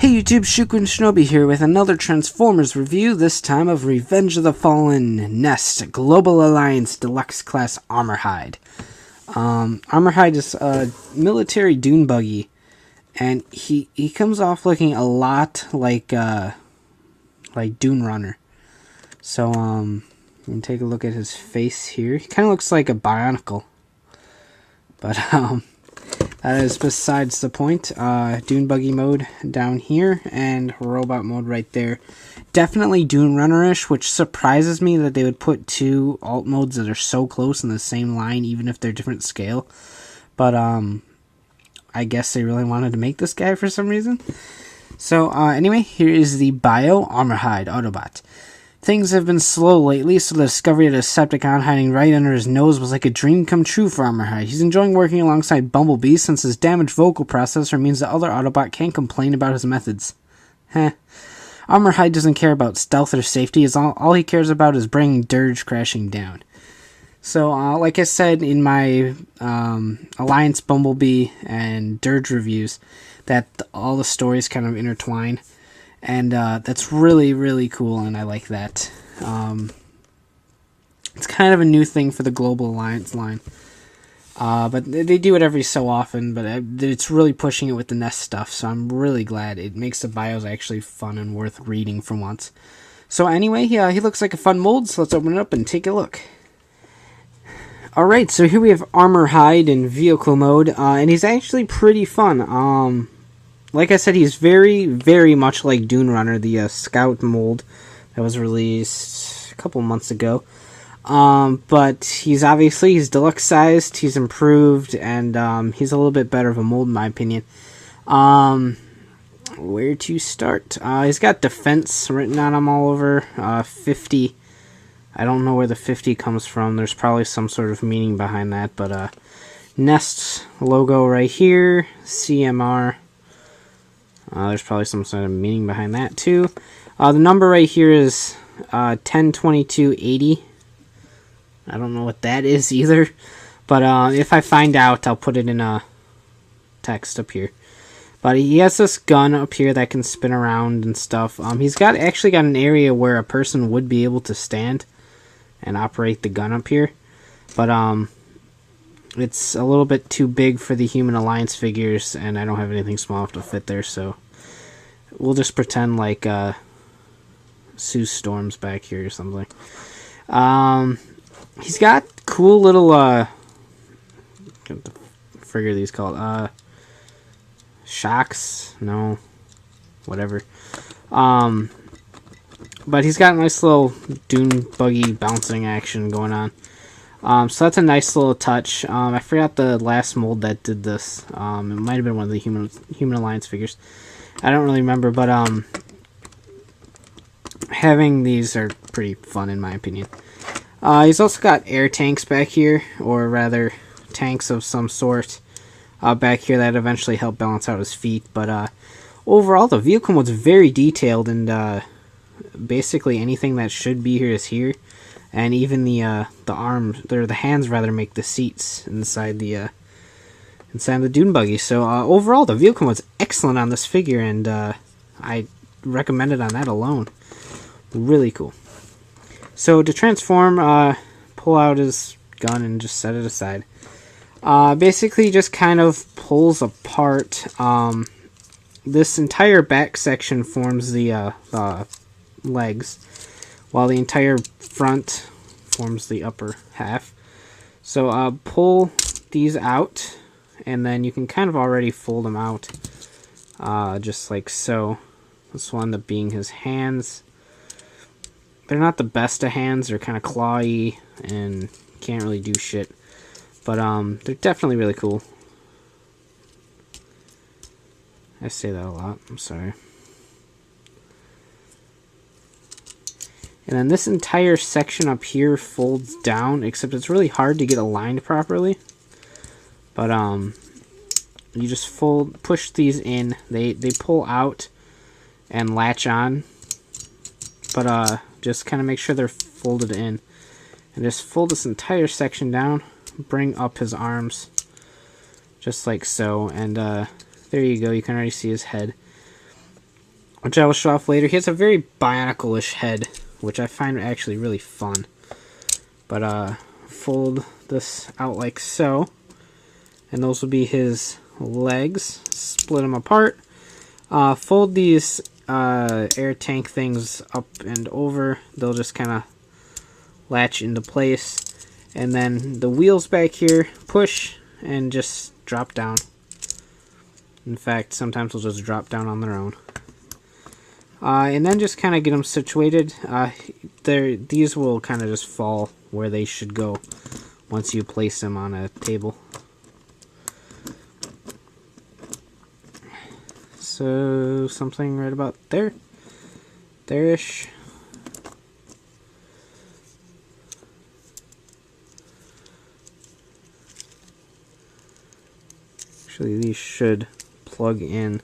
Hey YouTube, Shuku and Shinobi here with another Transformers review, this time of Revenge of the Fallen Nest Global Alliance Deluxe Class Armorhide. Armorhide is a military Dune Buggy, and he comes off looking a lot like Dune Runner. So, you can take a look at his face here. He kind of looks like a Bionicle. But, that is besides the point. Dune Buggy mode down here, and robot mode right there. Definitely Dune Runner-ish, which surprises me that they would put two alt modes that are so close in the same line, even if they're different scale. But, I guess they really wanted to make this guy for some reason. So, anyway, here is the bio Armorhide Autobot. Things have been slow lately, so the discovery of a Decepticon hiding right under his nose was like a dream come true for Armorhide. He's enjoying working alongside Bumblebee since his damaged vocal processor means the other Autobot can't complain about his methods. Heh. Armorhide doesn't care about stealth or safety, all he cares about is bringing Dirge crashing down. So, like I said in my Alliance Bumblebee and Dirge reviews, that all the stories kind of intertwine. And that's really, really cool, and I like that. It's kind of a new thing for the Global Alliance line. But they do it every so often, but it's really pushing it with the Nest stuff, so I'm really glad. It makes the bios actually fun and worth reading for once. So anyway, he looks like a fun mold, so let's open it up and take a look. Alright, so here we have Armorhide in vehicle mode, and he's actually pretty fun. Like I said, he's very, very much like Dune Runner, the Scout mold that was released a couple months ago. But he's deluxe sized, he's improved, and he's a little bit better of a mold in my opinion. Where to start? He's got defense written on him all over. 50. I don't know where the 50 comes from. There's probably some sort of meaning behind that, but Nest logo right here, CMR. There's probably some sort of meaning behind that, too. The number right here is 102280. I don't know what that is either. But if I find out, I'll put it in a text up here. But he has this gun up here that can spin around and stuff. He's actually got an area where a person would be able to stand and operate the gun up here. But it's a little bit too big for the Human Alliance figures, and I don't have anything small enough to fit there, so we'll just pretend like Sue Storm's back here or something. He's got cool little what the frig are these called? Shocks? No. Whatever. But he's got a nice little Dune Buggy bouncing action going on. So that's a nice little touch. I forgot the last mold that did this. It might have been one of the Human Alliance figures. I don't really remember, but having these are pretty fun in my opinion. He's also got air tanks back here, or rather tanks of some sort back here that eventually help balance out his feet. But overall, the vehicle mode's very detailed, and basically anything that should be here is here. And even the hands rather, make the seats inside the Dune Buggy. So overall, the vehicle was excellent on this figure, and I recommend it on that alone. Really cool. So to transform, pull out his gun and just set it aside. Basically, just kind of pulls apart. This entire back section forms the legs, while the entire front forms the upper half. So pull these out, and then you can kind of already fold them out, just like so. This will end up being his hands. They're not the best of hands, they're kind of clawy and can't really do shit. But they're definitely really cool. I say that a lot, I'm sorry. And then this entire section up here folds down, except it's really hard to get aligned properly. But you just push these in. They pull out and latch on. But just kind of make sure they're folded in. And just fold this entire section down. Bring up his arms. Just like so. And there you go. You can already see his head. which I will show off later. He has a very Bionicle-ish head, which I find actually really fun. But fold this out like so, and those will be his legs. Split them apart. Fold these air tank things up and over. They'll just kind of latch into place. And then the wheels back here, push and just drop down. In fact, sometimes they'll just drop down on their own. And then just kind of get them situated. These will kind of just fall where they should go once you place them on a table. So something right about there. There-ish. Actually, these should plug in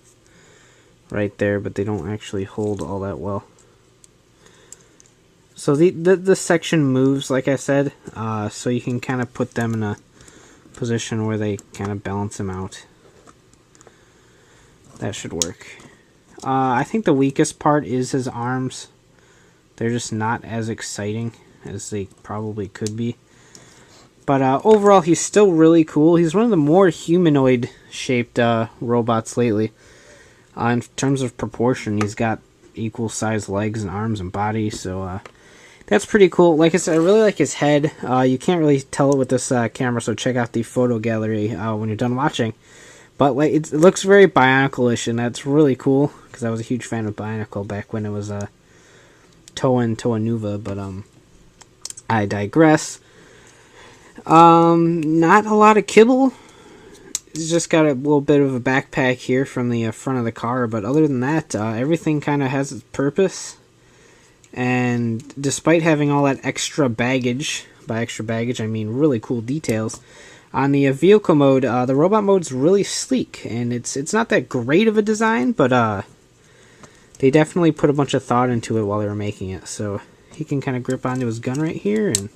right there, but they don't actually hold all that well. So the section moves, like I said, so you can kind of put them in a position where they kind of balance them out. That should work. I think the weakest part is his arms. They're just not as exciting as they probably could be. But overall, he's still really cool. He's one of the more humanoid-shaped robots lately. In terms of proportion, he's got equal-sized legs and arms and body, so that's pretty cool. Like I said, I really like his head. You can't really tell it with this camera, so check out the photo gallery when you're done watching. But like, it looks very Bionicle-ish, and that's really cool, because I was a huge fan of Bionicle back when it was Toa and Toa Nuva, but I digress. Not a lot of kibble. He's just got a little bit of a backpack here from the front of the car, but other than that, everything kind of has its purpose. And despite having all that extra baggage, by extra baggage I mean really cool details, on the vehicle mode, the robot mode's really sleek, and it's not that great of a design, but they definitely put a bunch of thought into it while they were making it. So he can kind of grip onto his gun right here and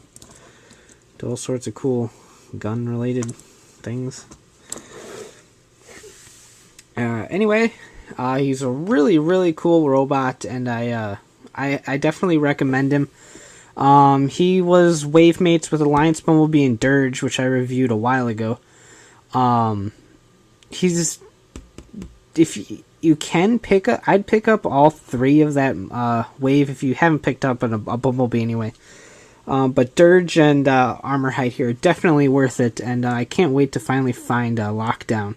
do all sorts of cool gun-related things. Anyway, he's a really, really cool robot, and I definitely recommend him. He was wave mates with Alliance Bumblebee and Dirge, which I reviewed a while ago. If you can pick up, I'd pick up all three of that wave if you haven't picked up a Bumblebee anyway. But Dirge and Armorhide here are definitely worth it, and I can't wait to finally find Lockdown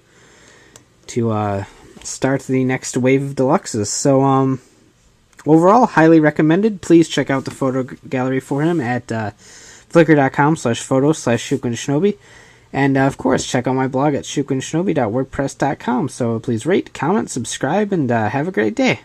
to start the next wave of deluxes. So, overall, highly recommended. Please check out the photo gallery for him at flickr.com/photos/ShukenShinobi. And, of course, check out my blog at shukenshinobi.wordpress.com. So please rate, comment, subscribe, and have a great day.